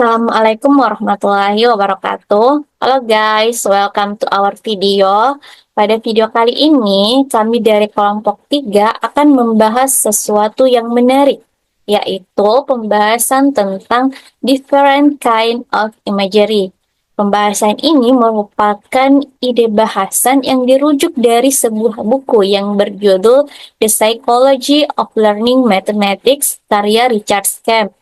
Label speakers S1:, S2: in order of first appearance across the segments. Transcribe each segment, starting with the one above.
S1: Assalamualaikum warahmatullahi wabarakatuh. Halo guys, welcome to our video. Pada video kali ini, kami dari kelompok 3 akan membahas sesuatu yang menarik, yaitu pembahasan tentang different kind of imagery. Pembahasan ini merupakan ide bahasan yang dirujuk dari sebuah buku yang berjudul The Psychology of Learning Mathematics, karya Richard Skamp.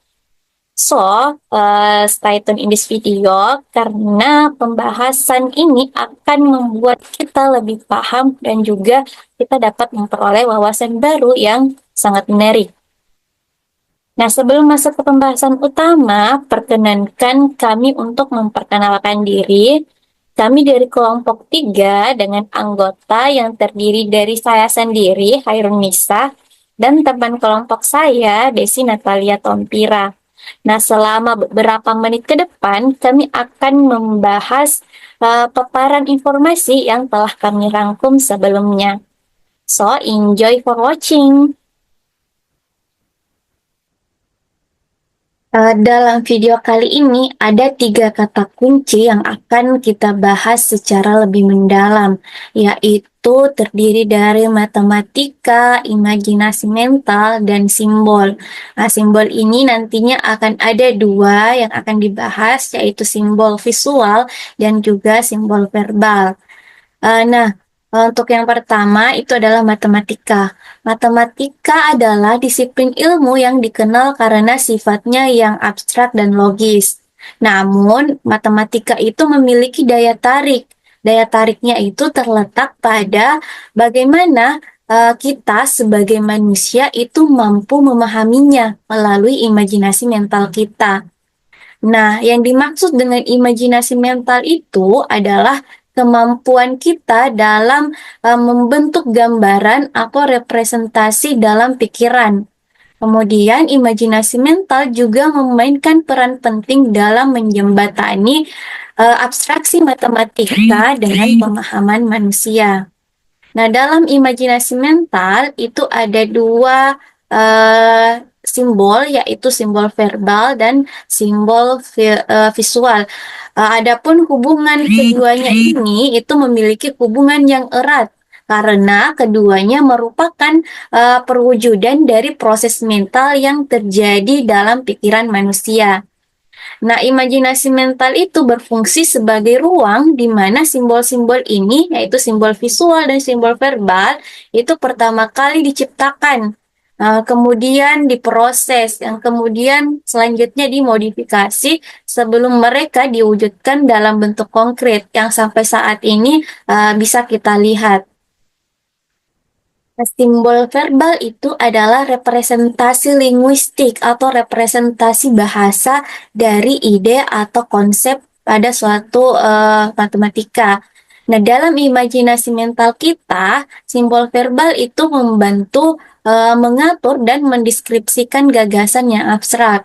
S1: Stay tune in this video karena pembahasan ini akan membuat kita lebih paham dan juga kita dapat memperoleh wawasan baru yang sangat menarik. Nah, sebelum masuk ke pembahasan utama, perkenankan kami untuk memperkenalkan diri. Kami dari kelompok 3 dengan anggota yang terdiri dari saya sendiri, Hairun Nisa, dan teman kelompok saya, Desi Natalia Tompira. Nah, selama beberapa menit ke depan, kami akan membahas paparan informasi yang telah kami rangkum sebelumnya. So, enjoy for watching. Dalam video kali ini ada 3 kata kunci yang akan kita bahas secara lebih mendalam, yaitu terdiri dari matematika, imajinasi mental, dan simbol. Nah, simbol ini nantinya akan ada 2 yang akan dibahas, yaitu simbol visual dan juga simbol verbal. Untuk yang pertama itu adalah matematika. Matematika adalah disiplin ilmu yang dikenal karena sifatnya yang abstrak dan logis. Namun, matematika itu memiliki daya tarik. Daya tariknya itu terletak pada bagaimana kita sebagai manusia itu mampu memahaminya melalui imajinasi mental kita. Nah, yang dimaksud dengan imajinasi mental itu adalah kemampuan kita dalam membentuk gambaran atau representasi dalam pikiran. Kemudian, imajinasi mental juga memainkan peran penting dalam menjembatani abstraksi matematika dengan pemahaman manusia. Nah, dalam imajinasi mental itu ada 2 simbol, yaitu simbol verbal dan simbol visual. Adapun hubungan keduanya ini itu memiliki hubungan yang erat karena keduanya merupakan perwujudan dari proses mental yang terjadi dalam pikiran manusia. Nah, imajinasi mental itu berfungsi sebagai ruang di mana simbol-simbol ini, yaitu simbol visual dan simbol verbal, itu pertama kali diciptakan, kemudian diproses, yang kemudian selanjutnya dimodifikasi sebelum mereka diwujudkan dalam bentuk konkret yang sampai saat ini bisa kita lihat. Simbol verbal itu adalah representasi linguistik atau representasi bahasa dari ide atau konsep pada suatu matematika. Nah, dalam imajinasi mental kita, simbol verbal itu membantu mengatur dan mendeskripsikan gagasan yang abstrak.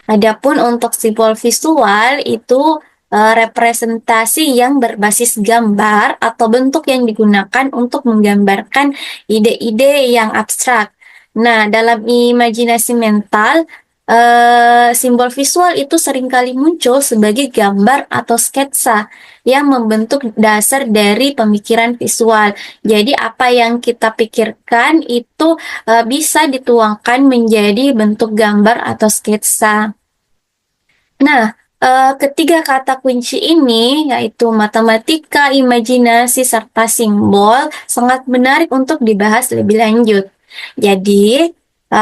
S1: Adapun untuk simbol visual itu representasi yang berbasis gambar atau bentuk yang digunakan untuk menggambarkan ide-ide yang abstrak. Nah, dalam imajinasi mental, simbol visual itu seringkali muncul sebagai gambar atau sketsa yang membentuk dasar dari pemikiran visual. Jadi, apa yang kita pikirkan itu bisa dituangkan menjadi bentuk gambar atau sketsa. Nah, ketiga kata kunci ini, yaitu matematika, imajinasi, serta simbol, sangat menarik untuk dibahas lebih lanjut. Jadi,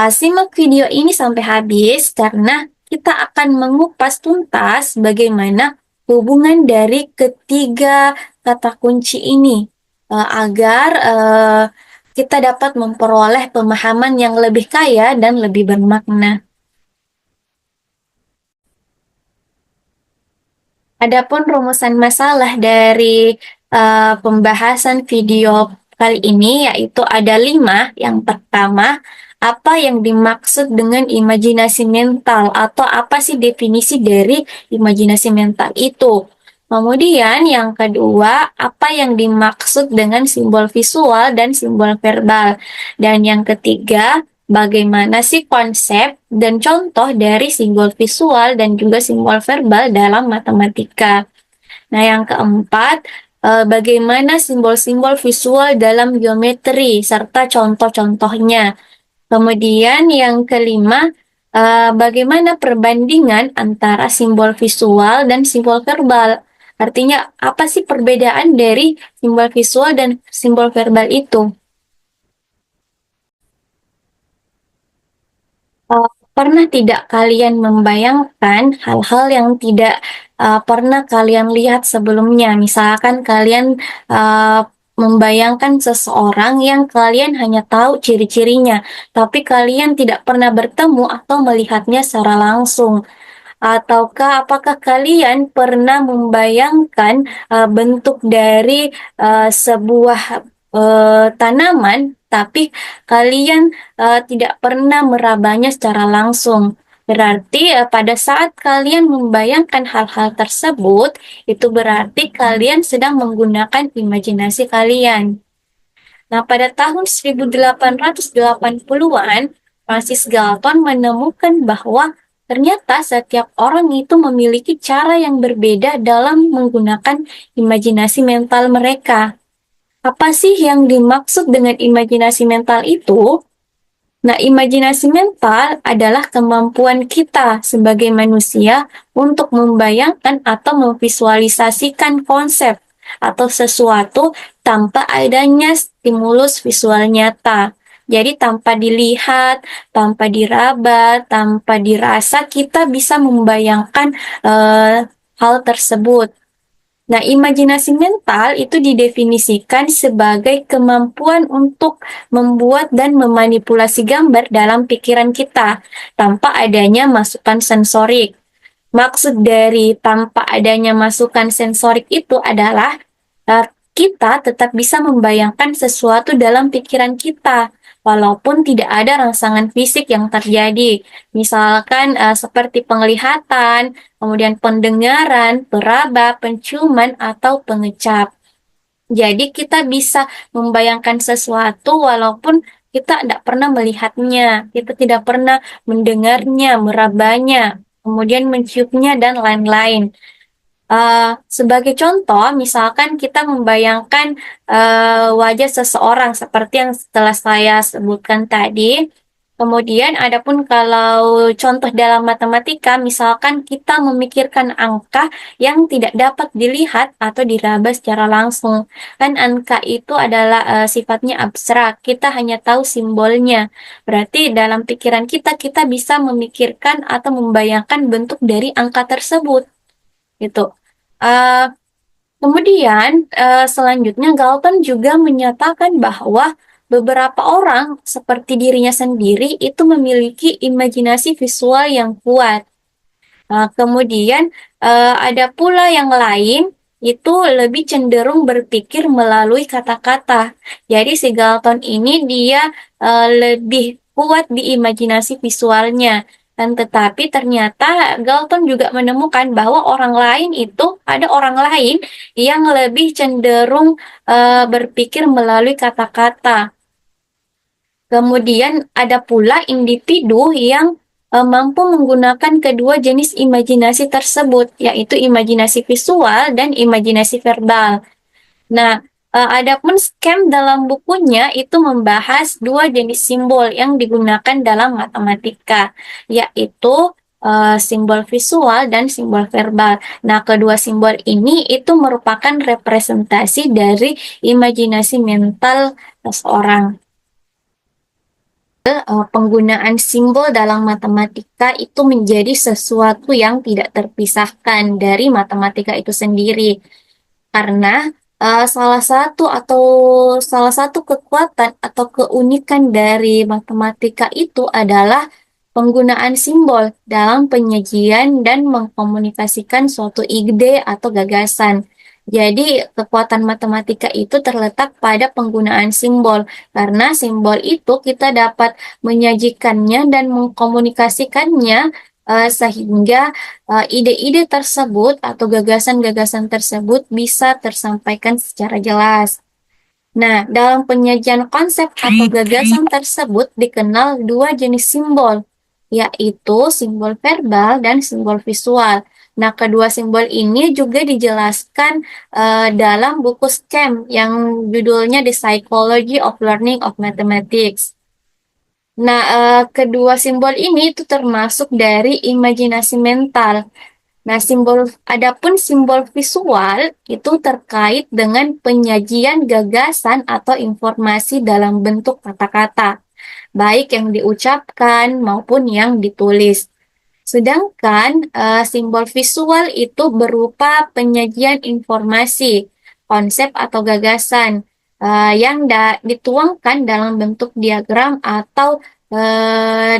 S1: simak video ini sampai habis karena kita akan mengupas tuntas bagaimana hubungan dari ketiga kata kunci ini agar kita dapat memperoleh pemahaman yang lebih kaya dan lebih bermakna. Adapun rumusan masalah dari pembahasan video kali ini yaitu ada 5. Yang pertama, apa yang dimaksud dengan imajinasi mental atau apa sih definisi dari imajinasi mental itu? Kemudian yang kedua, apa yang dimaksud dengan simbol visual dan simbol verbal? Dan yang ketiga, bagaimana sih konsep dan contoh dari simbol visual dan juga simbol verbal dalam matematika. Nah, yang keempat, bagaimana simbol-simbol visual dalam geometri serta contoh-contohnya. Kemudian yang kelima, bagaimana perbandingan antara simbol visual dan simbol verbal. Artinya, apa sih perbedaan dari simbol visual dan simbol verbal itu? Pernah tidak kalian membayangkan hal-hal yang tidak pernah kalian lihat sebelumnya? Misalkan kalian uh, membayangkan seseorang yang kalian hanya tahu ciri-cirinya, tapi kalian tidak pernah bertemu atau melihatnya secara langsung. Ataukah apakah kalian pernah membayangkan bentuk dari sebuah tanaman, tapi kalian tidak pernah merabanya secara langsung? Berarti pada saat kalian membayangkan hal-hal tersebut, itu berarti kalian sedang menggunakan imajinasi kalian. Nah, pada tahun 1880-an, Francis Galton menemukan bahwa ternyata setiap orang itu memiliki cara yang berbeda dalam menggunakan imajinasi mental mereka. Apa sih yang dimaksud dengan imajinasi mental itu? Nah, imajinasi mental adalah kemampuan kita sebagai manusia untuk membayangkan atau memvisualisasikan konsep atau sesuatu tanpa adanya stimulus visual nyata. Jadi tanpa dilihat, tanpa diraba, tanpa dirasa, kita bisa membayangkan hal tersebut. Nah, imajinasi mental itu didefinisikan sebagai kemampuan untuk membuat dan memanipulasi gambar dalam pikiran kita tanpa adanya masukan sensorik. Maksud dari tanpa adanya masukan sensorik itu adalah kita tetap bisa membayangkan sesuatu dalam pikiran kita, walaupun tidak ada rangsangan fisik yang terjadi. Misalkan seperti penglihatan, kemudian pendengaran, peraba, penciuman, atau pengecap. Jadi kita bisa membayangkan sesuatu walaupun kita tidak pernah melihatnya, kita tidak pernah mendengarnya, merabanya, kemudian menciumnya, dan lain-lain. Sebagai contoh, misalkan kita membayangkan wajah seseorang seperti yang setelah saya sebutkan tadi. Kemudian, adapun kalau contoh dalam matematika, misalkan kita memikirkan angka yang tidak dapat dilihat atau diraba secara langsung. Kan angka itu adalah sifatnya abstrak, kita hanya tahu simbolnya. Berarti dalam pikiran kita, kita bisa memikirkan atau membayangkan bentuk dari angka tersebut gitu. Eh, Kemudian selanjutnya Galton juga menyatakan bahwa beberapa orang seperti dirinya sendiri itu memiliki imajinasi visual yang kuat. Kemudian ada pula yang lain itu lebih cenderung berpikir melalui kata-kata. Jadi si Galton ini dia lebih kuat di imajinasi visualnya. Dan tetapi ternyata Galton juga menemukan bahwa orang lain itu ada orang lain yang lebih cenderung berpikir melalui kata-kata. Kemudian ada pula individu yang mampu menggunakan kedua jenis imajinasi tersebut, yaitu imajinasi visual dan imajinasi verbal. Nah, adapun Scam dalam bukunya itu membahas dua jenis simbol yang digunakan dalam matematika, yaitu simbol visual dan simbol verbal. Nah, kedua simbol ini itu merupakan representasi dari imajinasi mental seseorang. Penggunaan simbol dalam matematika itu menjadi sesuatu yang tidak terpisahkan dari matematika itu sendiri. Karena salah satu kekuatan atau keunikan dari matematika itu adalah penggunaan simbol dalam penyajian dan mengkomunikasikan suatu ide atau gagasan. Jadi, kekuatan matematika itu terletak pada penggunaan simbol, karena simbol itu kita dapat menyajikannya dan mengkomunikasikannya sehingga ide-ide tersebut atau gagasan-gagasan tersebut bisa tersampaikan secara jelas. Nah, dalam penyajian konsep atau gagasan tersebut dikenal dua jenis simbol, yaitu simbol verbal dan simbol visual. Nah, kedua simbol ini juga dijelaskan dalam buku SCAM yang judulnya The Psychology of Learning of Mathematics. Nah, kedua simbol ini itu termasuk dari imajinasi mental. Nah, adapun simbol visual itu terkait dengan penyajian gagasan atau informasi dalam bentuk kata-kata, baik yang diucapkan maupun yang ditulis. Sedangkan simbol visual itu berupa penyajian informasi, konsep atau gagasan yang dituangkan dalam bentuk diagram atau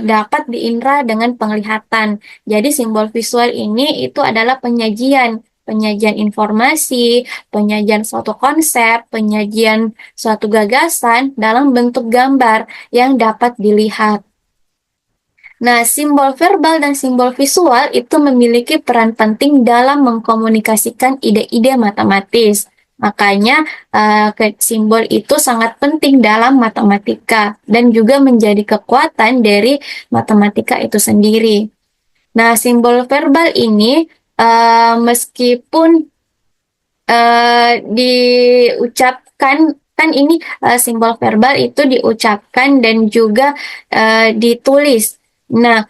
S1: dapat diindra dengan penglihatan. Jadi simbol visual ini itu adalah penyajian informasi, penyajian suatu konsep, penyajian suatu gagasan dalam bentuk gambar yang dapat dilihat. Nah, simbol verbal dan simbol visual itu memiliki peran penting dalam mengkomunikasikan ide-ide matematis. Makanya, simbol itu sangat penting dalam matematika dan juga menjadi kekuatan dari matematika itu sendiri. Nah, simbol verbal ini meskipun diucapkan kan ini simbol verbal itu diucapkan dan juga ditulis. Nah,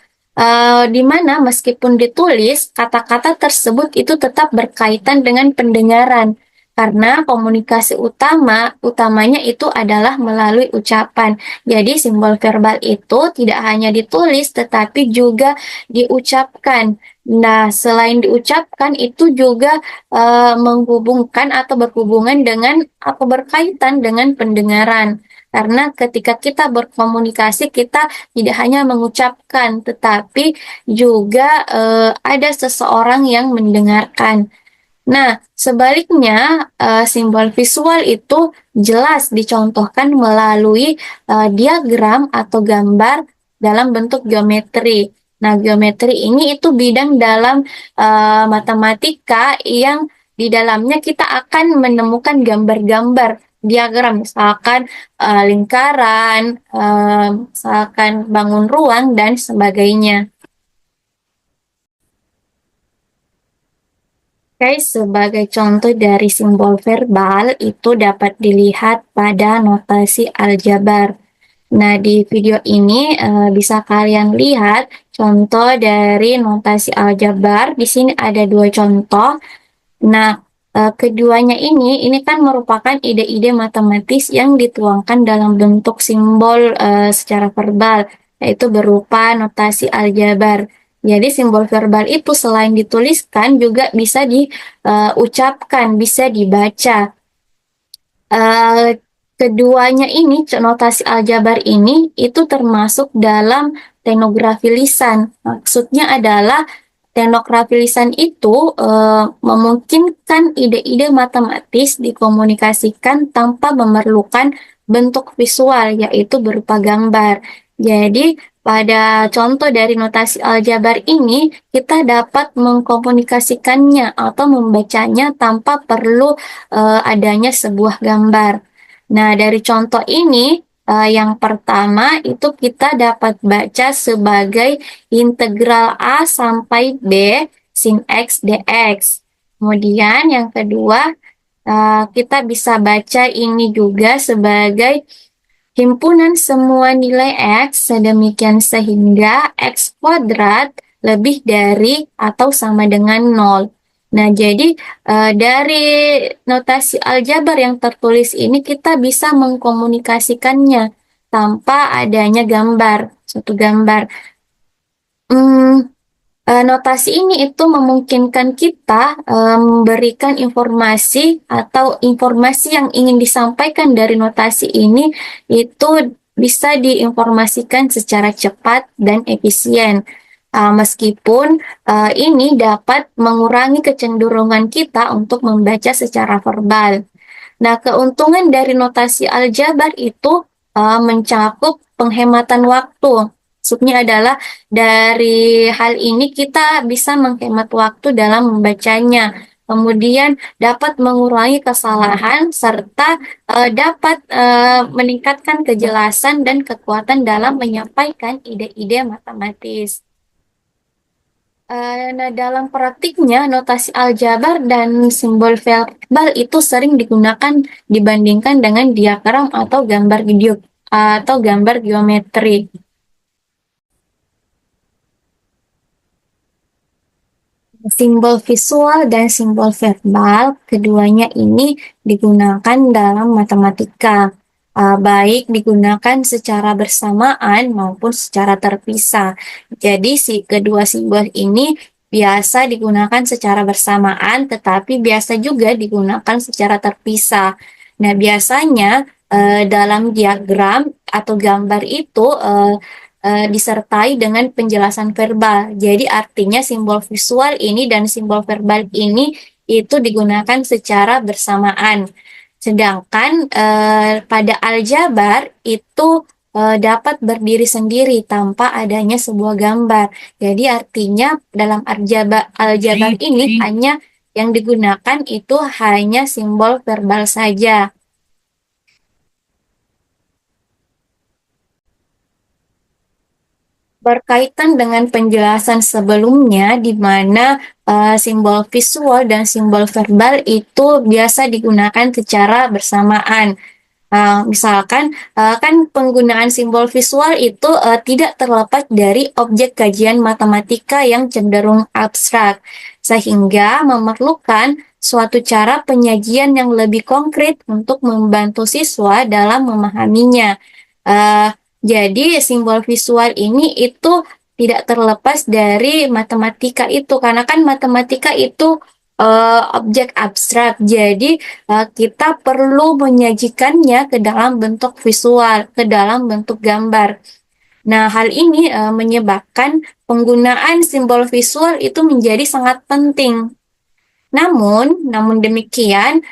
S1: di mana meskipun ditulis, kata-kata tersebut itu tetap berkaitan dengan pendengaran. Karena komunikasi utamanya itu adalah melalui ucapan. Jadi simbol verbal itu tidak hanya ditulis, tetapi juga diucapkan. Nah, selain diucapkan itu juga menghubungkan atau berhubungan dengan atau berkaitan dengan pendengaran. Karena ketika kita berkomunikasi, kita tidak hanya mengucapkan, tetapi juga ada seseorang yang mendengarkan. Nah, sebaliknya, simbol visual itu jelas dicontohkan melalui diagram atau gambar dalam bentuk geometri. Nah, geometri ini itu bidang dalam matematika yang di dalamnya kita akan menemukan gambar-gambar diagram, misalkan lingkaran, misalkan bangun ruang, dan sebagainya. Oke, sebagai contoh dari simbol verbal itu dapat dilihat pada notasi aljabar. Nah, di video ini bisa kalian lihat contoh dari notasi aljabar. Di sini ada dua contoh. Nah, keduanya ini kan merupakan ide-ide matematis yang dituangkan dalam bentuk simbol secara verbal, yaitu berupa notasi aljabar. Jadi simbol verbal itu selain dituliskan juga bisa diucapkan, bisa dibaca. Keduanya ini, notasi aljabar ini itu termasuk dalam teknografi lisan. Maksudnya adalah teknografi lisan itu memungkinkan ide-ide matematis dikomunikasikan tanpa memerlukan bentuk visual, yaitu berupa gambar. Jadi, pada contoh dari notasi aljabar ini, kita dapat mengkomunikasikannya atau membacanya tanpa perlu adanya sebuah gambar. Nah, dari contoh ini, yang pertama itu kita dapat baca sebagai integral A sampai B sin X dx. Kemudian yang kedua, kita bisa baca ini juga sebagai himpunan semua nilai X sedemikian sehingga X kuadrat lebih dari atau sama dengan 0. Nah, jadi dari notasi aljabar yang tertulis ini kita bisa mengkomunikasikannya tanpa adanya gambar, suatu gambar. Notasi ini itu memungkinkan kita memberikan informasi atau informasi yang ingin disampaikan dari notasi ini itu bisa diinformasikan secara cepat dan efisien. Meskipun ini dapat mengurangi kecenderungan kita untuk membaca secara verbal. Nah, keuntungan dari notasi aljabar itu mencakup penghematan waktu. Maksudnya adalah dari hal ini kita bisa menghemat waktu dalam membacanya. kemudian dapat mengurangi kesalahan, serta dapat meningkatkan kejelasan dan kekuatan dalam menyampaikan ide-ide matematis. Nah, dalam praktiknya, notasi aljabar dan simbol verbal itu sering digunakan dibandingkan dengan diagram atau gambar geometri. Simbol visual dan simbol verbal, keduanya ini digunakan dalam matematika, baik digunakan secara bersamaan maupun secara terpisah. Jadi si kedua simbol ini biasa digunakan secara bersamaan, tetapi biasa juga digunakan secara terpisah. Nah, biasanya dalam diagram atau gambar itu disertai dengan penjelasan verbal. Jadi artinya simbol visual ini dan simbol verbal ini itu digunakan secara bersamaan. Sedangkan pada aljabar itu dapat berdiri sendiri tanpa adanya sebuah gambar. Jadi artinya dalam aljabar ini hanya yang digunakan itu hanya simbol verbal saja. Berkaitan dengan penjelasan sebelumnya, di mana simbol visual dan simbol verbal itu biasa digunakan secara bersamaan. Misalkan, kan penggunaan simbol visual itu tidak terlepas dari objek kajian matematika yang cenderung abstrak, sehingga memerlukan suatu cara penyajian yang lebih konkret untuk membantu siswa dalam memahaminya. Uh, jadi simbol visual ini itu tidak terlepas dari matematika itu, karena kan matematika itu objek abstrak. Jadi kita perlu menyajikannya ke dalam bentuk visual, ke dalam bentuk gambar. Nah, hal ini menyebabkan penggunaan simbol visual itu menjadi sangat penting. Namun demikian,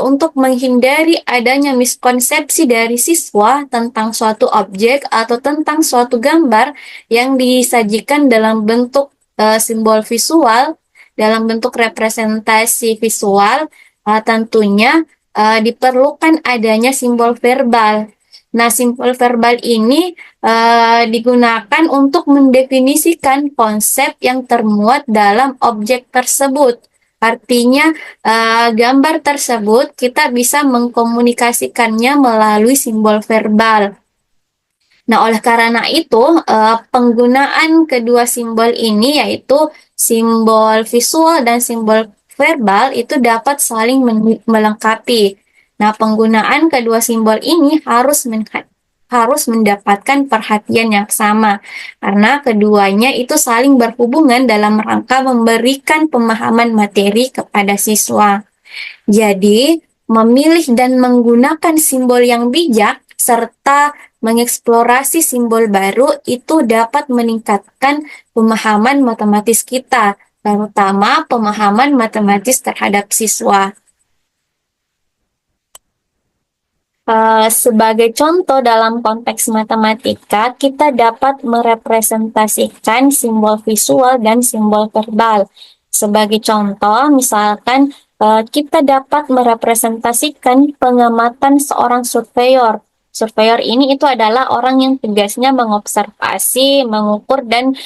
S1: untuk menghindari adanya miskonsepsi dari siswa tentang suatu objek atau tentang suatu gambar yang disajikan dalam bentuk simbol visual, dalam bentuk representasi visual, tentunya diperlukan adanya simbol verbal. Nah, simbol verbal ini digunakan untuk mendefinisikan konsep yang termuat dalam objek tersebut. Artinya, gambar tersebut kita bisa mengkomunikasikannya melalui simbol verbal. Nah, oleh karena itu, penggunaan kedua simbol ini, yaitu simbol visual dan simbol verbal, itu dapat saling melengkapi. Nah, penggunaan kedua simbol ini harus mendapatkan perhatian yang sama, karena keduanya itu saling berhubungan dalam rangka memberikan pemahaman materi kepada siswa. Jadi, memilih dan menggunakan simbol yang bijak serta mengeksplorasi simbol baru itu dapat meningkatkan pemahaman matematis kita, terutama pemahaman matematis terhadap siswa. Sebagai contoh dalam konteks matematika, kita dapat merepresentasikan simbol visual dan simbol verbal. Sebagai contoh, misalkan kita dapat merepresentasikan pengamatan seorang surveyor. Surveyor ini itu adalah orang yang tugasnya mengobservasi, mengukur, dan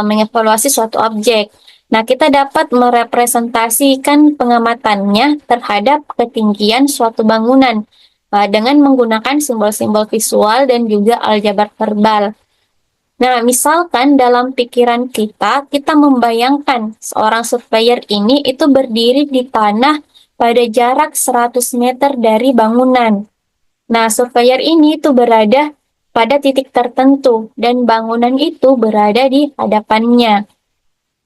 S1: mengevaluasi suatu objek. Nah, kita dapat merepresentasikan pengamatannya terhadap ketinggian suatu bangunan dengan menggunakan simbol-simbol visual dan juga aljabar verbal. Nah, misalkan dalam pikiran kita membayangkan seorang surveyor ini itu berdiri di tanah pada jarak 100 meter dari bangunan. Nah, surveyor ini itu berada pada titik tertentu dan bangunan itu berada di hadapannya.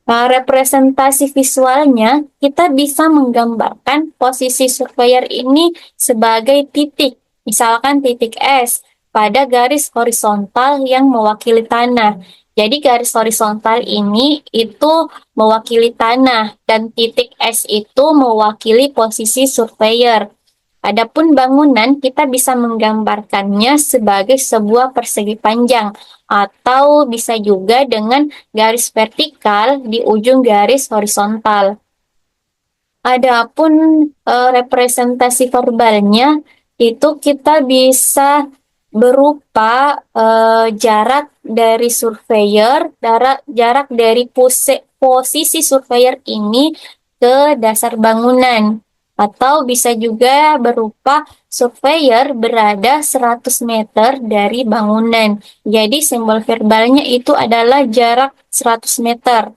S1: Representasi visualnya, kita bisa menggambarkan posisi surveyor ini sebagai titik, misalkan titik S, pada garis horizontal yang mewakili tanah. Jadi garis horizontal ini itu mewakili tanah, dan titik S itu mewakili posisi surveyor. Adapun bangunan, kita bisa menggambarkannya sebagai sebuah persegi panjang, atau bisa juga dengan garis vertikal di ujung garis horizontal. Adapun representasi verbalnya itu kita bisa berupa jarak dari surveyor, jarak dari posisi surveyor ini ke dasar bangunan. Atau bisa juga berupa surveyor berada 100 meter dari bangunan. Jadi simbol verbalnya itu adalah jarak 100 meter.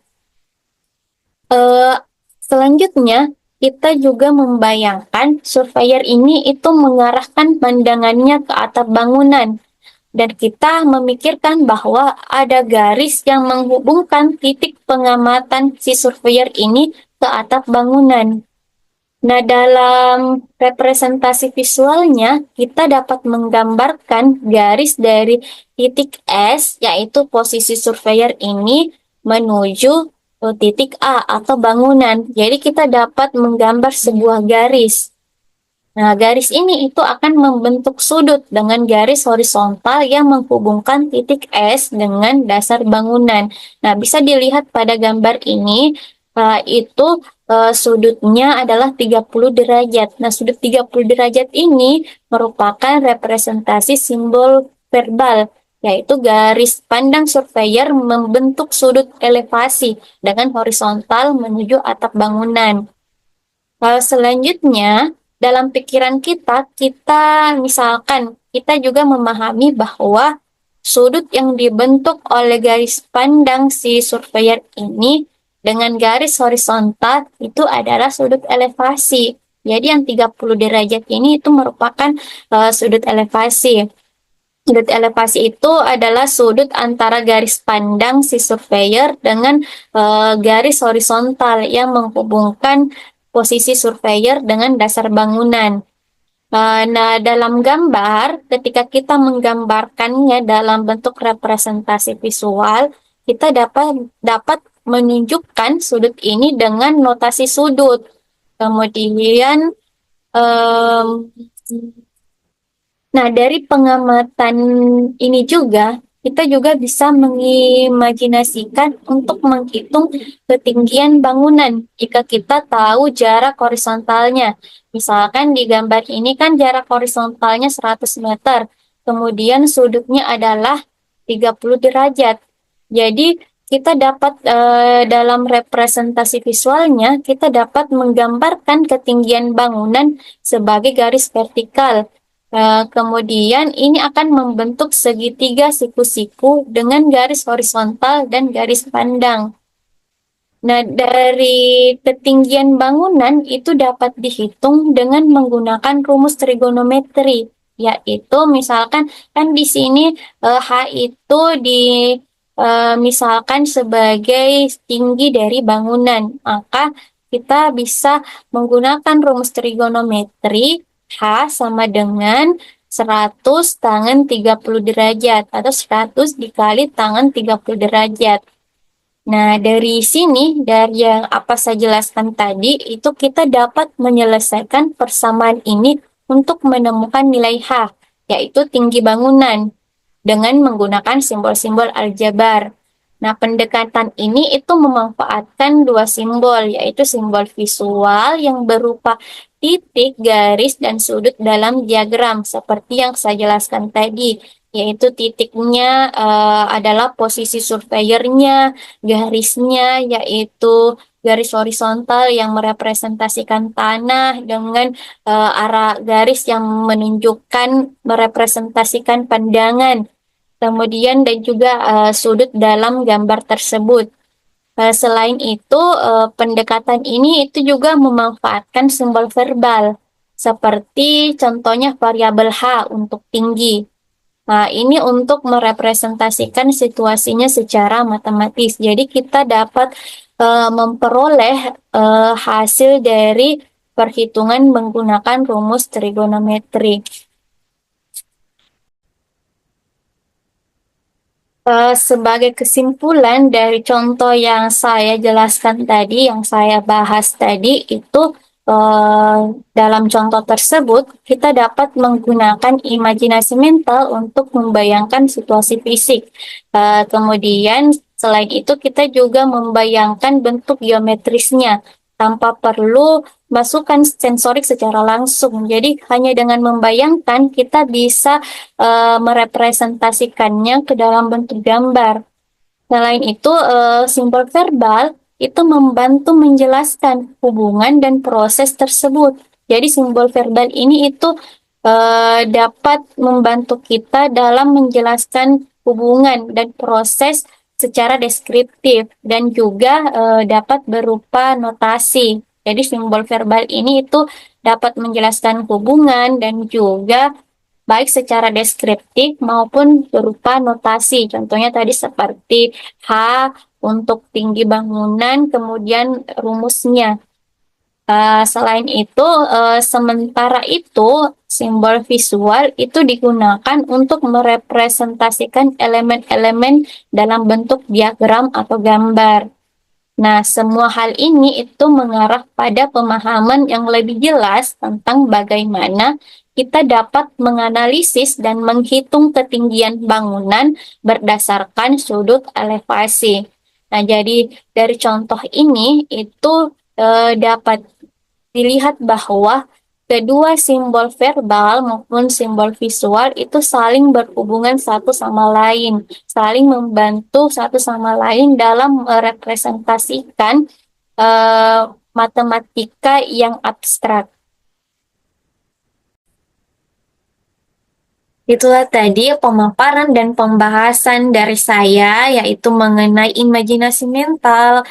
S1: Eh, Selanjutnya, kita juga membayangkan surveyor ini itu mengarahkan pandangannya ke atap bangunan. Dan kita memikirkan bahwa ada garis yang menghubungkan titik pengamatan si surveyor ini ke atap bangunan. Nah, dalam representasi visualnya, kita dapat menggambarkan garis dari titik S, yaitu posisi surveyor ini, menuju titik A atau bangunan. Jadi kita dapat menggambar sebuah garis. Nah, garis ini itu akan membentuk sudut dengan garis horizontal yang menghubungkan titik S dengan dasar bangunan. Nah, bisa dilihat pada gambar ini, itu sudutnya adalah 30 derajat. Nah, sudut 30 derajat ini merupakan representasi simbol verbal, yaitu garis pandang surveyor membentuk sudut elevasi dengan horizontal menuju atap bangunan. Selanjutnya, dalam pikiran kita, kita misalkan kita juga memahami bahwa sudut yang dibentuk oleh garis pandang si surveyor ini dengan garis horizontal itu adalah sudut elevasi. Jadi yang 30 derajat ini itu merupakan sudut elevasi. Sudut elevasi itu adalah sudut antara garis pandang si surveyor dengan garis horizontal yang menghubungkan posisi surveyor dengan dasar bangunan. Nah, dalam gambar, ketika kita menggambarkannya dalam bentuk representasi visual, kita dapat menunjukkan sudut ini dengan notasi sudut. Kemudian, em, nah, dari pengamatan ini juga, kita juga bisa mengimajinasikan untuk menghitung ketinggian bangunan jika kita tahu jarak horizontalnya. Misalkan di gambar ini kan jarak horizontalnya 100 meter, kemudian sudutnya adalah 30 derajat. Jadi, kita dapat dalam representasi visualnya, kita dapat menggambarkan ketinggian bangunan sebagai garis vertikal. Kemudian ini akan membentuk segitiga siku-siku dengan garis horizontal dan garis pandang. Nah, dari ketinggian bangunan itu dapat dihitung dengan menggunakan rumus trigonometri, yaitu misalkan kan di sini H itu misalkan sebagai tinggi dari bangunan, maka kita bisa menggunakan rumus trigonometri H sama dengan 100 tangan 30 derajat atau 100 dikali tangan 30 derajat. Nah, dari sini, dari yang apa saya jelaskan tadi, itu kita dapat menyelesaikan persamaan ini untuk menemukan nilai H, yaitu tinggi bangunan, dengan menggunakan simbol-simbol aljabar. Nah, pendekatan ini itu memanfaatkan dua simbol, yaitu simbol visual yang berupa titik, garis, dan sudut dalam diagram, seperti yang saya jelaskan tadi, yaitu titiknya adalah posisi surveyornya, garisnya yaitu garis horizontal yang merepresentasikan tanah dengan arah garis yang menunjukkan merepresentasikan pandangan. Kemudian dan juga sudut dalam gambar tersebut. Selain itu, pendekatan ini itu juga memanfaatkan simbol verbal, seperti contohnya variabel H untuk tinggi. Nah, ini untuk merepresentasikan situasinya secara matematis. Jadi kita dapat memperoleh hasil dari perhitungan menggunakan rumus trigonometri. Sebagai kesimpulan dari contoh yang saya jelaskan tadi, yang saya bahas tadi, itu dalam contoh tersebut kita dapat menggunakan imajinasi mental untuk membayangkan situasi fisik. Kemudian selain itu kita juga membayangkan bentuk geometrisnya tanpa perlu masukan sensorik secara langsung. Jadi hanya dengan membayangkan kita bisa merepresentasikannya ke dalam bentuk gambar. Selain itu, simbol verbal itu membantu menjelaskan hubungan dan proses tersebut. Jadi simbol verbal ini itu dapat membantu kita dalam menjelaskan hubungan dan proses secara deskriptif dan juga dapat berupa notasi. Jadi simbol verbal ini itu dapat menjelaskan hubungan dan juga baik secara deskriptif maupun berupa notasi. Contohnya tadi seperti H untuk tinggi bangunan, kemudian rumusnya. Selain itu, sementara itu, simbol visual itu digunakan untuk merepresentasikan elemen-elemen dalam bentuk diagram atau gambar. Nah, semua hal ini itu mengarah pada pemahaman yang lebih jelas tentang bagaimana kita dapat menganalisis dan menghitung ketinggian bangunan berdasarkan sudut elevasi. Nah, jadi dari contoh ini itu dapat dilihat bahwa kedua simbol verbal maupun simbol visual itu saling berhubungan satu sama lain, saling membantu satu sama lain dalam merepresentasikan matematika yang abstrak. Itulah tadi pemaparan dan pembahasan dari saya, yaitu mengenai imajinasi mental,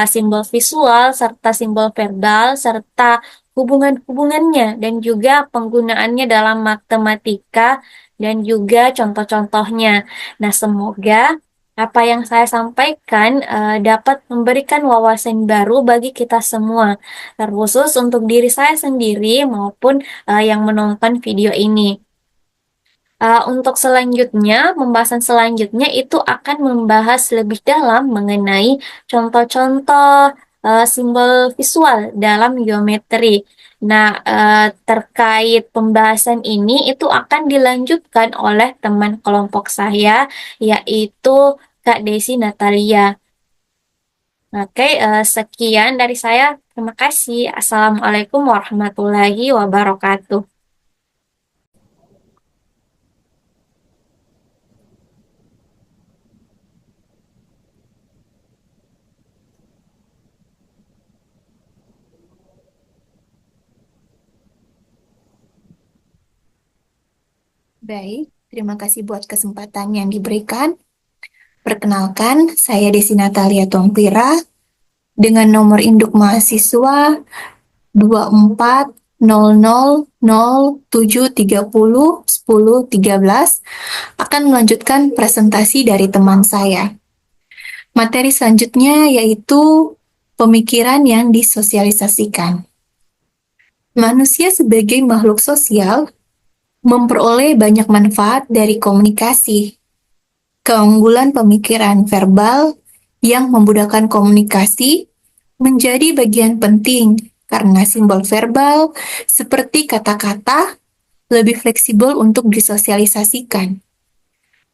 S1: simbol visual, serta simbol verbal, serta hubungan-hubungannya, dan juga penggunaannya dalam matematika, dan juga contoh-contohnya. Nah, semoga apa yang saya sampaikan dapat memberikan wawasan baru bagi kita semua, terkhusus untuk diri saya sendiri maupun yang menonton video ini. Untuk selanjutnya, pembahasan selanjutnya itu akan membahas lebih dalam mengenai contoh-contoh simbol visual dalam geometri. Nah, terkait pembahasan ini itu akan dilanjutkan oleh teman kelompok saya, yaitu Kak Desi Natalia. Oke, sekian dari saya. Terima kasih. Assalamualaikum warahmatullahi wabarakatuh.
S2: Baik, terima kasih buat kesempatan yang diberikan. Perkenalkan, saya Desi Natalia Tongpira dengan nomor induk mahasiswa 240007301013 akan melanjutkan presentasi dari teman saya. Materi selanjutnya yaitu pemikiran yang disosialisasikan. Manusia sebagai makhluk sosial memperoleh banyak manfaat dari komunikasi. Keunggulan pemikiran verbal yang memudahkan komunikasi menjadi bagian penting karena simbol verbal seperti kata-kata lebih fleksibel untuk disosialisasikan.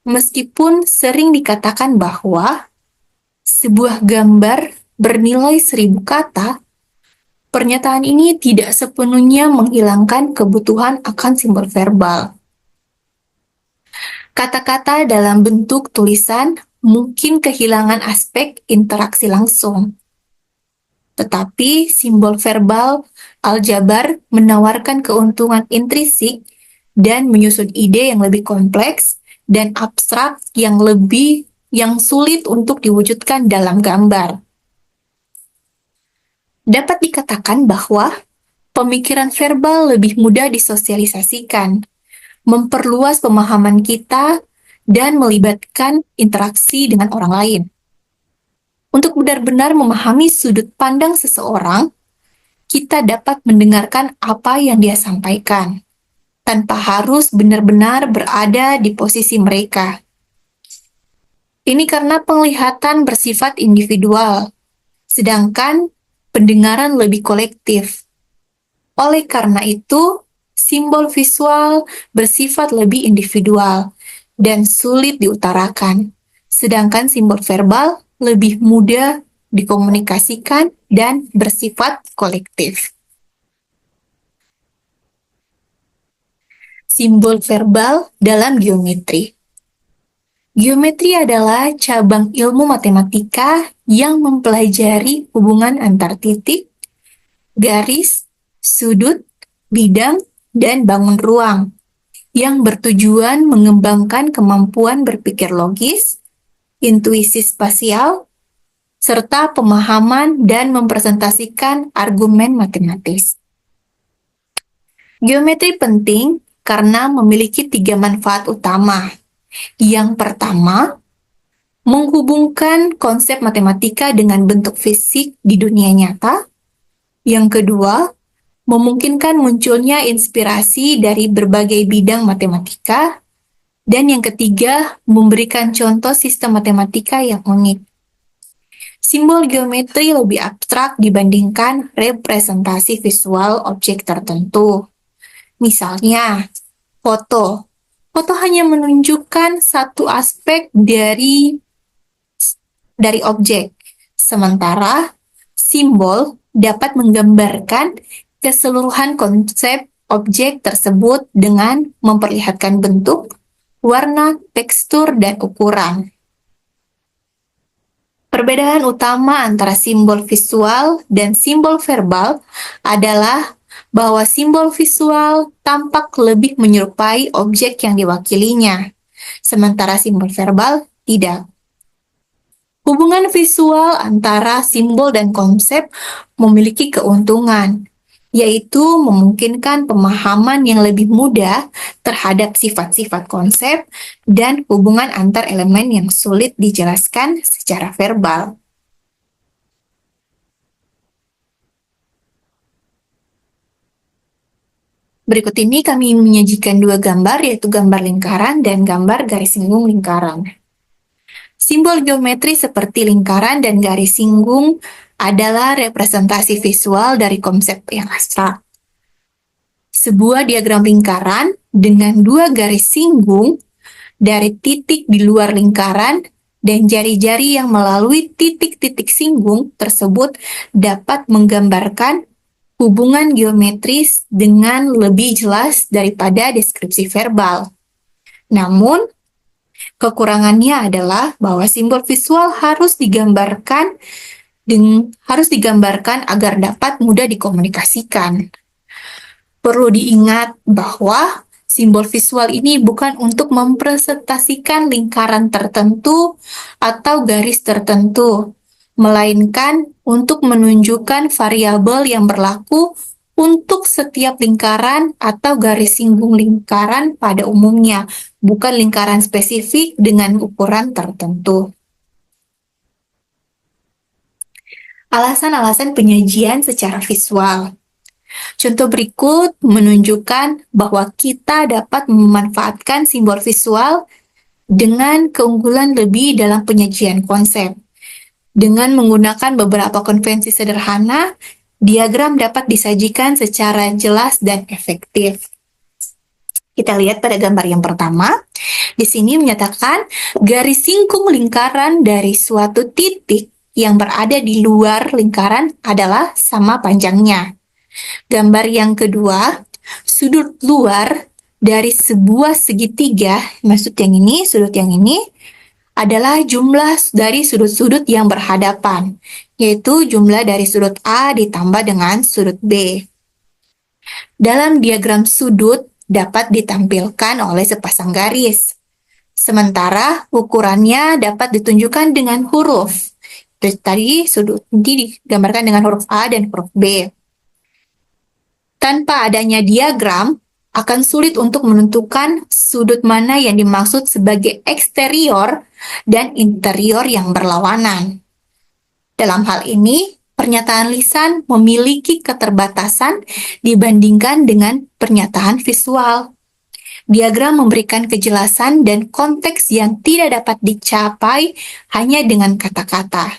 S2: Meskipun sering dikatakan bahwa sebuah gambar bernilai 1000 kata, pernyataan ini tidak sepenuhnya menghilangkan kebutuhan akan simbol verbal. Kata-kata dalam bentuk tulisan mungkin kehilangan aspek interaksi langsung. Tetapi simbol verbal aljabar menawarkan keuntungan intrinsik dan menyusun ide yang lebih kompleks dan abstrak yang sulit untuk diwujudkan dalam gambar. Dapat dikatakan bahwa pemikiran verbal lebih mudah disosialisasikan, memperluas pemahaman kita, dan melibatkan interaksi dengan orang lain. Untuk benar-benar memahami sudut pandang seseorang, kita dapat mendengarkan apa yang dia sampaikan, tanpa harus benar-benar berada di posisi mereka. Ini karena penglihatan bersifat individual, sedangkan pendengaran lebih kolektif. Oleh karena itu, simbol visual bersifat lebih individual dan sulit diutarakan, sedangkan simbol verbal lebih mudah dikomunikasikan dan bersifat kolektif. Simbol verbal dalam geometri. Geometri adalah cabang ilmu matematika yang mempelajari hubungan antar titik, garis, sudut, bidang, dan bangun ruang yang bertujuan mengembangkan kemampuan berpikir logis, intuisi spasial, serta pemahaman dan mempresentasikan argumen matematis. Geometri penting karena memiliki 3 manfaat utama. Yang pertama, menghubungkan konsep matematika dengan bentuk fisik di dunia nyata. Yang kedua, memungkinkan munculnya inspirasi dari berbagai bidang matematika. Dan yang ketiga, memberikan contoh sistem matematika yang unik. Simbol geometri lebih abstrak dibandingkan representasi visual objek tertentu. Misalnya, foto. Foto hanya menunjukkan satu aspek dari objek, sementara simbol dapat menggambarkan keseluruhan konsep objek tersebut dengan memperlihatkan bentuk, warna, tekstur, dan ukuran. Perbedaan utama antara simbol visual dan simbol verbal adalah bahwa simbol visual tampak lebih menyerupai objek yang diwakilinya, sementara simbol verbal tidak. Hubungan visual antara simbol dan konsep memiliki keuntungan, yaitu memungkinkan pemahaman yang lebih mudah terhadap sifat-sifat konsep dan hubungan antar elemen yang sulit dijelaskan secara verbal. Berikut ini kami menyajikan 2 gambar, yaitu gambar lingkaran dan gambar garis singgung lingkaran. Simbol geometri seperti lingkaran dan garis singgung adalah representasi visual dari konsep yang abstrak. Sebuah diagram lingkaran dengan 2 garis singgung dari titik di luar lingkaran dan jari-jari yang melalui titik-titik singgung tersebut dapat menggambarkan hubungan geometris dengan lebih jelas daripada deskripsi verbal. Namun, kekurangannya adalah bahwa simbol visual harus digambarkan agar dapat mudah dikomunikasikan. Perlu diingat bahwa simbol visual ini bukan untuk mempresentasikan lingkaran tertentu atau garis tertentu, melainkan untuk menunjukkan variabel yang berlaku untuk setiap lingkaran atau garis singgung lingkaran pada umumnya, bukan lingkaran spesifik dengan ukuran tertentu. Alasan-alasan penyajian secara visual. Contoh berikut menunjukkan bahwa kita dapat memanfaatkan simbol visual dengan keunggulan lebih dalam penyajian konsep. Dengan menggunakan beberapa konvensi sederhana, diagram dapat disajikan secara jelas dan efektif. Kita lihat pada gambar yang pertama. Di sini menyatakan garis singgung lingkaran dari suatu titik yang berada di luar lingkaran adalah sama panjangnya. Gambar yang kedua, sudut luar dari sebuah segitiga, maksud yang ini, sudut yang ini, adalah jumlah dari sudut-sudut yang berhadapan, yaitu jumlah dari sudut A ditambah dengan sudut B. Dalam diagram sudut dapat ditampilkan oleh sepasang garis, sementara ukurannya dapat ditunjukkan dengan huruf. Tadi sudut ini digambarkan dengan huruf A dan huruf B. Tanpa adanya diagram, akan sulit untuk menentukan sudut mana yang dimaksud sebagai eksterior dan interior yang berlawanan. Dalam hal ini, pernyataan lisan memiliki keterbatasan dibandingkan dengan pernyataan visual. Diagram memberikan kejelasan dan konteks yang tidak dapat dicapai hanya dengan kata-kata,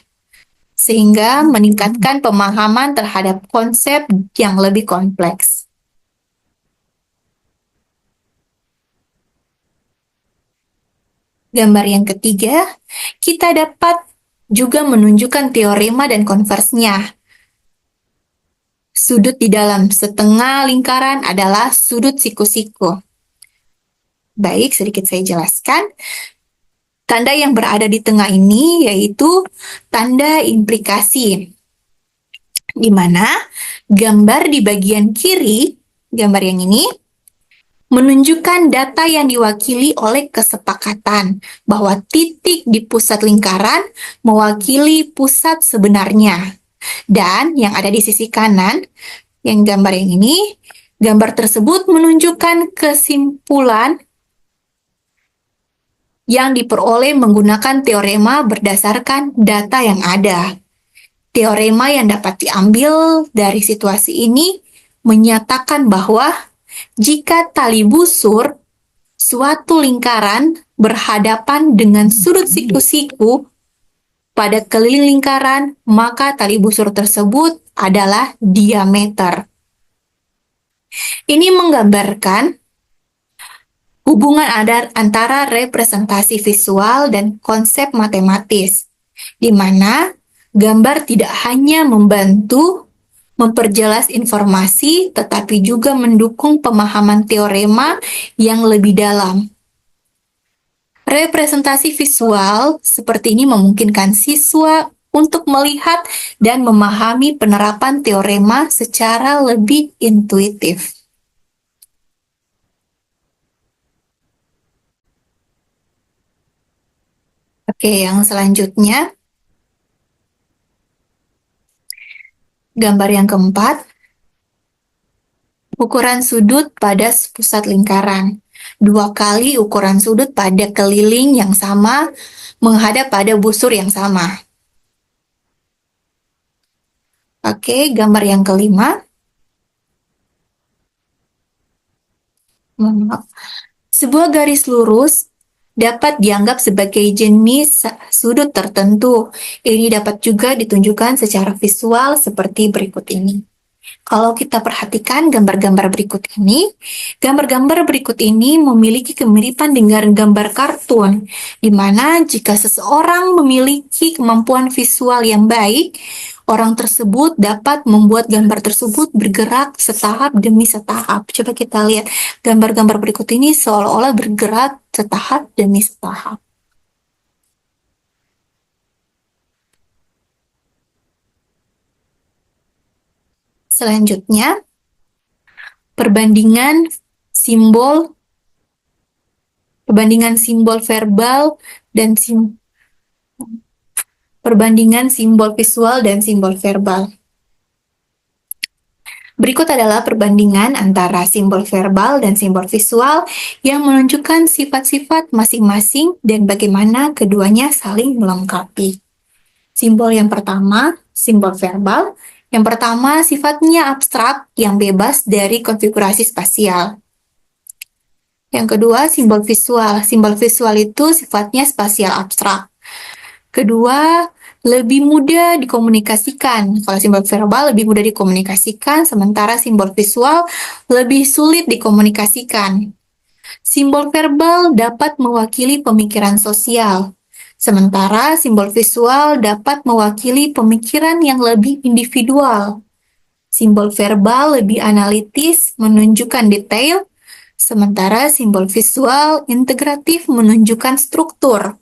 S2: sehingga meningkatkan pemahaman terhadap konsep yang lebih kompleks. Gambar yang ketiga, kita dapat juga menunjukkan teorema dan konversnya. Sudut di dalam setengah lingkaran adalah sudut siku-siku. Baik, sedikit saya jelaskan. Tanda yang berada di tengah ini yaitu tanda implikasi, di mana gambar di bagian kiri, gambar yang ini, menunjukkan data yang diwakili oleh kesepakatan bahwa titik di pusat lingkaran mewakili pusat sebenarnya. Dan yang ada di sisi kanan, yang gambar yang ini, gambar tersebut menunjukkan kesimpulan yang diperoleh menggunakan teorema berdasarkan data yang ada. Teorema yang dapat diambil dari situasi ini menyatakan bahwa jika tali busur suatu lingkaran berhadapan dengan sudut siku-siku pada keliling lingkaran, maka tali busur tersebut adalah diameter. Ini menggambarkan hubungan antara representasi visual dan konsep matematis, di mana gambar tidak hanya membantu memperjelas informasi, tetapi juga mendukung pemahaman teorema yang lebih dalam. Representasi visual seperti ini memungkinkan siswa untuk melihat dan memahami penerapan teorema secara lebih intuitif. Oke, yang selanjutnya, gambar yang keempat, ukuran sudut pada pusat lingkaran. 2 kali ukuran sudut pada keliling yang sama menghadap pada busur yang sama. Oke, gambar yang kelima. Sebuah garis lurus dapat dianggap sebagai jenis sudut tertentu. Ini dapat juga ditunjukkan secara visual seperti berikut ini. Kalau kita perhatikan gambar-gambar berikut ini memiliki kemiripan dengan gambar kartun, di mana jika seseorang memiliki kemampuan visual yang baik, orang tersebut dapat membuat gambar tersebut bergerak setahap demi setahap. Coba kita lihat gambar-gambar berikut ini seolah-olah bergerak setahap demi setahap. Selanjutnya, perbandingan simbol verbal dan perbandingan simbol visual dan simbol verbal. Berikut adalah perbandingan antara simbol verbal dan simbol visual yang menunjukkan sifat-sifat masing-masing dan bagaimana keduanya saling melengkapi. Simbol yang pertama, simbol verbal. Yang pertama, sifatnya abstrak yang bebas dari konfigurasi spasial. Yang kedua, simbol visual. Simbol visual itu sifatnya spasial abstrak. Kedua, lebih mudah dikomunikasikan. Kalau simbol verbal lebih mudah dikomunikasikan, sementara simbol visual lebih sulit dikomunikasikan. Simbol verbal dapat mewakili pemikiran sosial, sementara simbol visual dapat mewakili pemikiran yang lebih individual. Simbol verbal lebih analitis, menunjukkan detail, sementara simbol visual integratif menunjukkan struktur.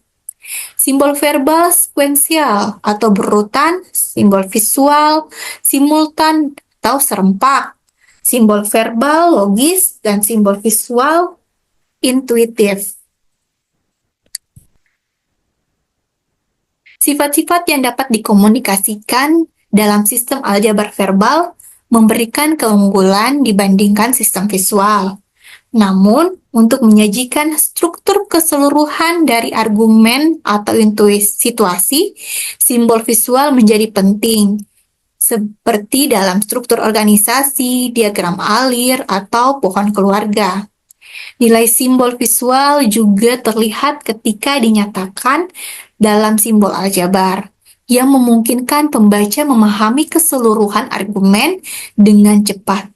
S2: Simbol verbal sekuensial atau berurutan, simbol visual simultan atau serempak. Simbol verbal logis dan simbol visual intuitif. Sifat-sifat yang dapat dikomunikasikan dalam sistem aljabar verbal memberikan keunggulan dibandingkan sistem visual. Namun, untuk menyajikan struktur keseluruhan dari argumen atau intuisi situasi, simbol visual menjadi penting, seperti dalam struktur organisasi, diagram alir, atau pohon keluarga. Nilai simbol visual juga terlihat ketika dinyatakan dalam simbol aljabar, yang memungkinkan pembaca memahami keseluruhan argumen dengan cepat.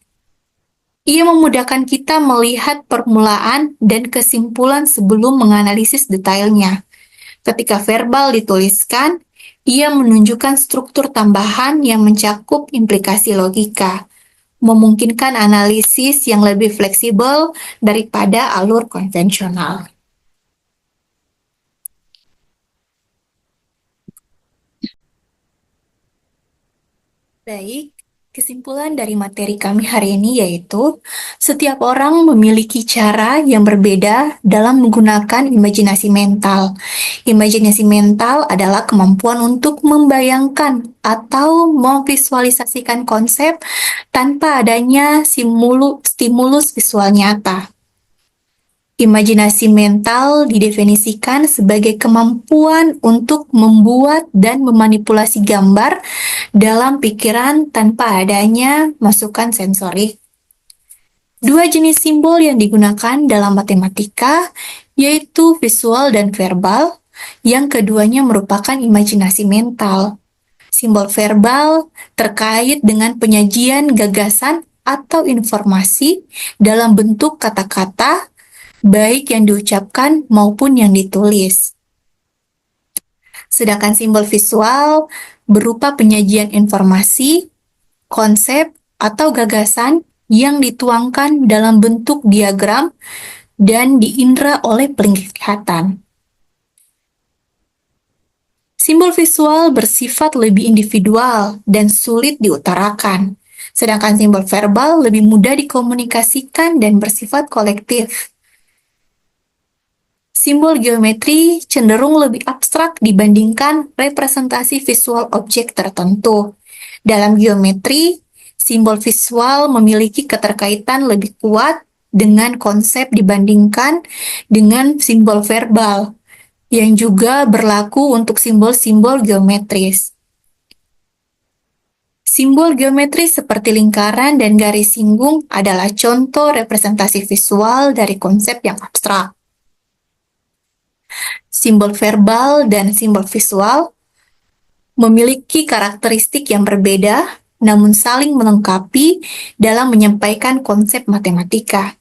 S2: Ia memudahkan kita melihat permulaan dan kesimpulan sebelum menganalisis detailnya. Ketika verbal dituliskan, ia menunjukkan struktur tambahan yang mencakup implikasi logika. memungkinkan analisis yang lebih fleksibel daripada alur konvensional. Baik, kesimpulan dari materi kami hari ini yaitu setiap orang memiliki cara yang berbeda dalam menggunakan imajinasi mental. Imajinasi mental adalah kemampuan untuk membayangkan atau memvisualisasikan konsep tanpa adanya stimulus visual nyata. Imajinasi mental didefinisikan sebagai kemampuan untuk membuat dan memanipulasi gambar dalam pikiran tanpa adanya masukan sensori. Dua jenis simbol yang digunakan dalam matematika yaitu visual dan verbal, yang keduanya merupakan imajinasi mental. Simbol verbal terkait dengan penyajian gagasan atau informasi dalam bentuk kata-kata, baik yang diucapkan maupun yang ditulis. Sedangkan simbol visual berupa penyajian informasi, konsep, atau gagasan yang dituangkan dalam bentuk diagram dan diindra oleh penglihatan. Simbol visual bersifat lebih individual dan sulit diutarakan, sedangkan simbol verbal lebih mudah dikomunikasikan dan bersifat kolektif. Simbol geometri cenderung lebih abstrak dibandingkan representasi visual objek tertentu. Dalam geometri, simbol visual memiliki keterkaitan lebih kuat dengan konsep dibandingkan dengan simbol verbal, yang juga berlaku untuk simbol-simbol geometris. Simbol geometris seperti lingkaran dan garis singgung adalah contoh representasi visual dari konsep yang abstrak. Simbol verbal dan simbol visual memiliki karakteristik yang berbeda, namun saling melengkapi dalam menyampaikan konsep matematika.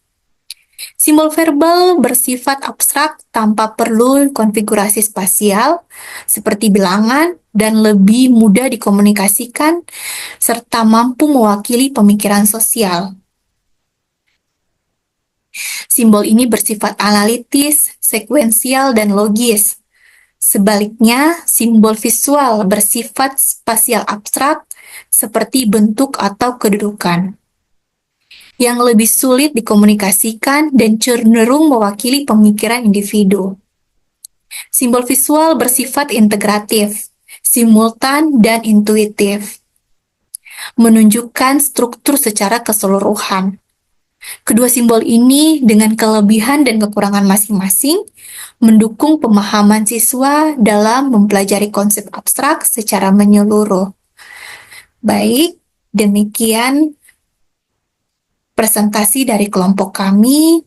S2: Simbol verbal bersifat abstrak tanpa perlu konfigurasi spasial, seperti bilangan, dan lebih mudah dikomunikasikan, serta mampu mewakili pemikiran sosial. Simbol ini bersifat analitis, sekuensial, dan logis. Sebaliknya, simbol visual bersifat spasial abstrak, seperti bentuk atau kedudukan, yang lebih sulit dikomunikasikan dan cenderung mewakili pemikiran individu. Simbol visual bersifat integratif, simultan, dan intuitif, menunjukkan struktur secara keseluruhan. Kedua simbol ini dengan kelebihan dan kekurangan masing-masing mendukung pemahaman siswa dalam mempelajari konsep abstrak secara menyeluruh. Baik, demikian presentasi dari kelompok kami.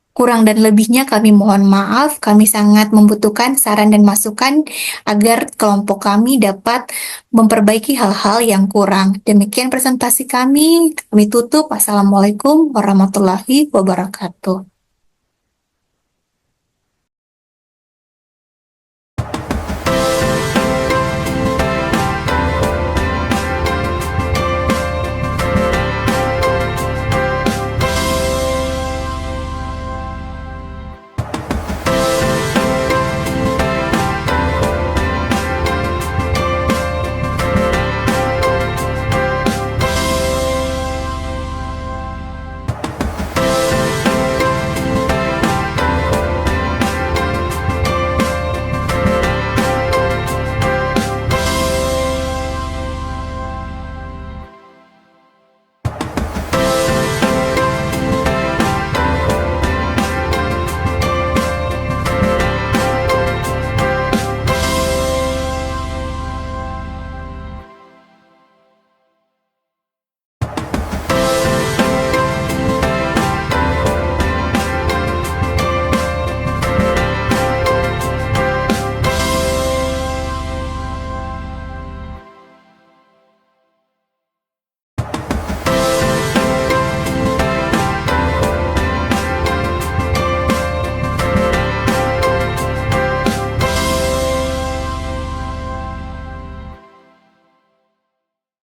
S2: Kurang dan lebihnya kami mohon maaf, kami sangat membutuhkan saran dan masukan agar kelompok kami dapat memperbaiki hal-hal yang kurang. Demikian presentasi kami tutup. Assalamualaikum warahmatullahi wabarakatuh.